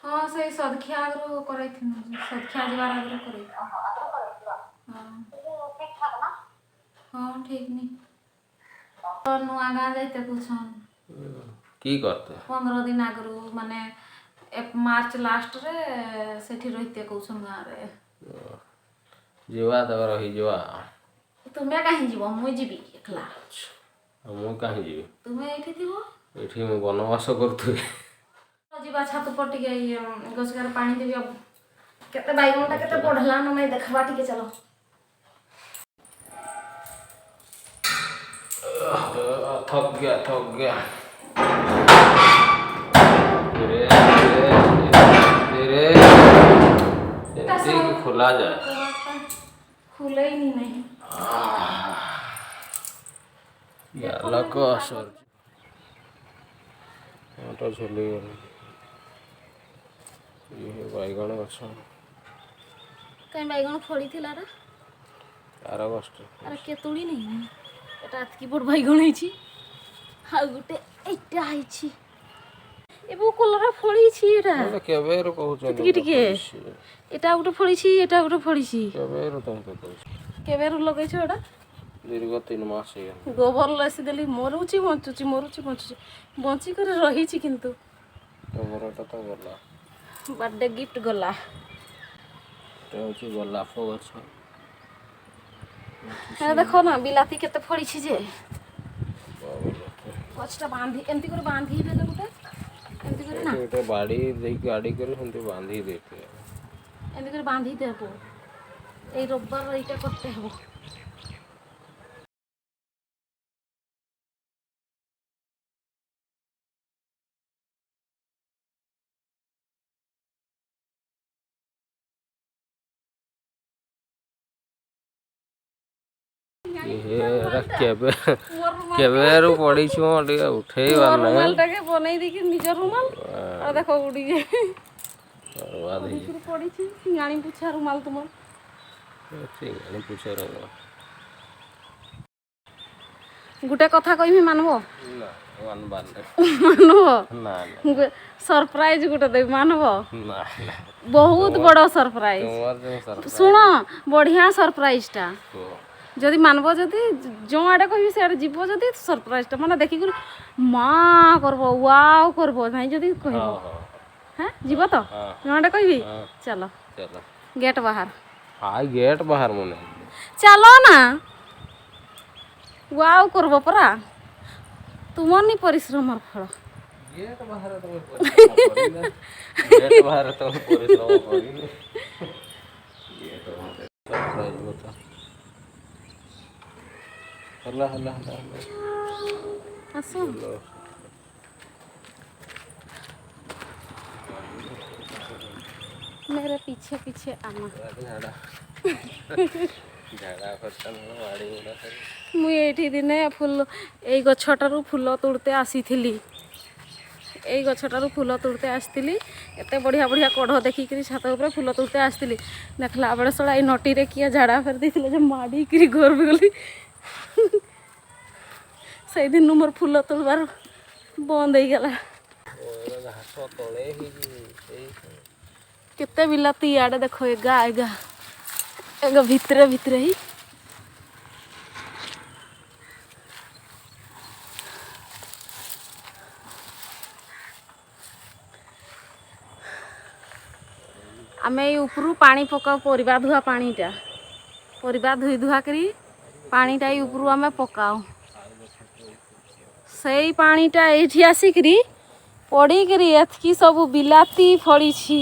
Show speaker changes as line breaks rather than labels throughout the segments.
हाँ से सदखिया आगरो करे थी सदखिया जवार आगरो करे हाँ हाँ ठीक नहीं तो नुआ गाँ जाते कुछ
की करते
15 दिन आगरो माने मार्च लास्ट रे सेठी रहिते कौन गाँव रे
जीवा तब रही जीवा
तुम्हें कहीं जीव मुई जीवी एकला
मु कहीं जीवी
तुम्हें एठी थीबो
एठी मु वनवास करथुई
जीवा छात पर टिके गछकार पानी देबी अब केते बैगनटा केते बढ़ला न नहीं देखबा टिके चलो
थक गया धीरे धीरे खुला जाए
खुले ही नहीं
लक असर तो झुली गली ये बैगन गछ
कहीं बैगन फड़ी थिला रे
आर कष्ट
अरे केतुड़ी नहीं এটা আজকে বড় বাইগণ হইছি আর গুটে এইটা আইছি এবো কলরা ফড়িছি এটা
এটা কেবের কହୁଛ
টিকে টিকে এটা গুটে ফড়িছি এটা গুটে ফড়িছি
কেবের তুমি কହୁଛ
কেবের লগাইছো এটা
দীর্ঘ 3 মাস হইগলা
গোবর লসি দেলি মরুচি বঞ্চুচি বঞ্চি করে রহিছি কিন্তু
গোবরটা তো গলা
বার্থডে গিফট গলা
এটা হচ্ছে গোলাপ গছ
হ্যাঁ দেখো না বিলাতি কেতে ফড়িছি যে গছটা বাঁধি এমতি করে বাঁধি দেলে গুটে এমতি করে না
এটা বাড়ি দেই গাড়ি করে হন্তে বাঁধি দিতে
এমতি করে বাঁধি দেব এই রোববার এইটা করতে হবে
केबेर पड़ी उठेबार ना
रुमालटाके बनै देखि निज रुमाल आ देखो उड़ी जे पड़ी छी सिंगाणी पुछा रुमाल तुमर
सिंगाणी पुछा रुमाल
गुटे कथा कहिमी मानबो
ना मानबार
मानबो
ना
सरप्राइज गुटे देबी मानबो
ना
बहुत बड़ा सरप्राइज सुनो बढ़िया सरप्राइजटा जदि मानबो जदि जो आड़े कहबी से आड़े जीवो जदि सरप्राइजटा माने देखि गुल मां करबो वाओ करबो नाही जदि कहबो हैं जीवो तो जो आड़े कहबी चलो
चलो
गेट बाहर
हाय गेट बाहर मने
चलो ना वाओ करबो परा तुमर नि परिश्रमर फल
गेट बाहर तो परिश्रम गेट बाहर तो परिश्रम करिने गेट बाहर सरप्राइज बता हल्ला
आसो मेरे पीछे पीछे आमा
झाड़ा करतन वाड़ी उडा
मु एठी दिने फूल एई गछटारू फूल तोड़ते आसीथिली एई गछटारू फूल तोड़ते आसथिली एते बढ़िया बढ़िया कढ़ देखिकरी छात ऊपर फूल तोड़ते आसथिली देखला बेले सळा ए नटी रे किया झाड़ा फेर देथिले जे माडी करी घर गली से दिन मोर फूल तोड़बार बंद हो गला
घास तले ही
केते बिलाती आड़े देखो एगा एगा एगा भितरे भितरे ही आमे उपरू पानी पकाऊ परिबा धुआ पानीटा परिबा धुई धुआ करी पानीटा उपरू आमे पकाऊ सही पानीटा एठी आसिकरी पड़ीकरी एतकी सब बिलाती फड़ी छी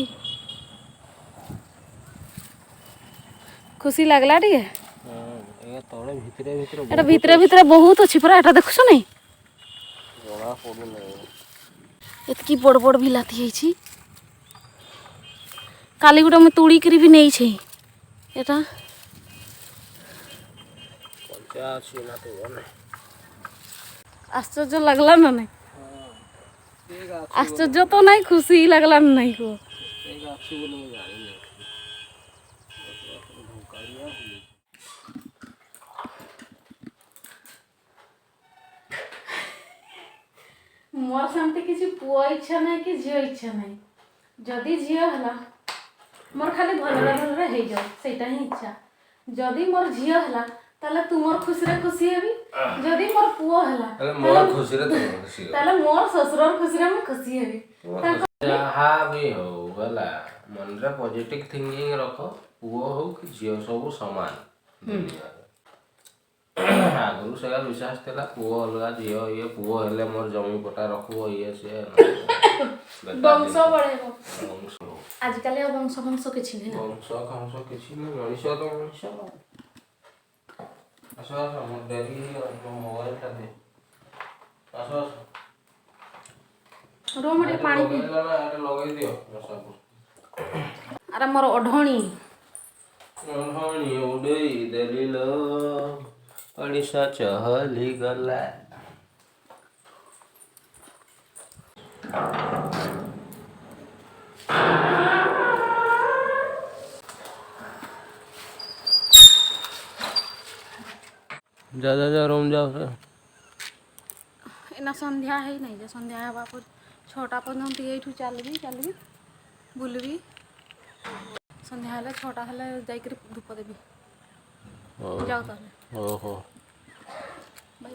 खुशी लागला टिके
ए तळे भितरे भितरे
एटा भितरे भितरे बहुत अछि परा एटा देखछो नै
बड़ा पडु नै
एतकी बड़ बड़ बिलाती है छी काली गुटा मैं तोड़ी करी भी नहीं छै एटा
50 ना तो बने
आश्चर्य लगला ना नहीं आश्चर्य तो नहीं खुशी लगला नहीं को मोर सेमती किसी पुओ इच्छा नहीं कि झील इच्छा नहीं जदि झील है मोर खाली भलरे भलरे हो जाओ सेटा ही इच्छा जदि मोर झील है ताले तुमर खुशी रे खुशी हेबी जदि मोर पुओ है
ताले मोर खुशी रे तुम खुशी हो
ताले मोर ससुरर खुशी रे मैं खुशी हेबी
जहाँ भी हो गला मन रे पॉजिटिव थिंकिंग रख पुओ हो कि झील सब समान आगु से विश्वास था पुओ अलग झील ये पुओ हेले मोर जमी पटा रखो ये से
वंश बढ़ेबो आजकल वंश वंश किछि नहीं
वंश खंश किछि नहीं मनुष्य तो मनुष्य आसो आसो मोर डेरी मोबाइल टा दे आसो आसो
रो मटे पानी पी
लगे दियो
अरे मोर ओढणी
उड़ई देली लो ओडिशा चहली गला जा जा जा रूम जाओ
एना संध्या है नहीं जे संध्या हेबा पर 6टा पर्यंत एठू चलबी बुलबी संध्या हेले 6टा हेले जाइकर धूप देबी जाओ ताले
ओहो
भाई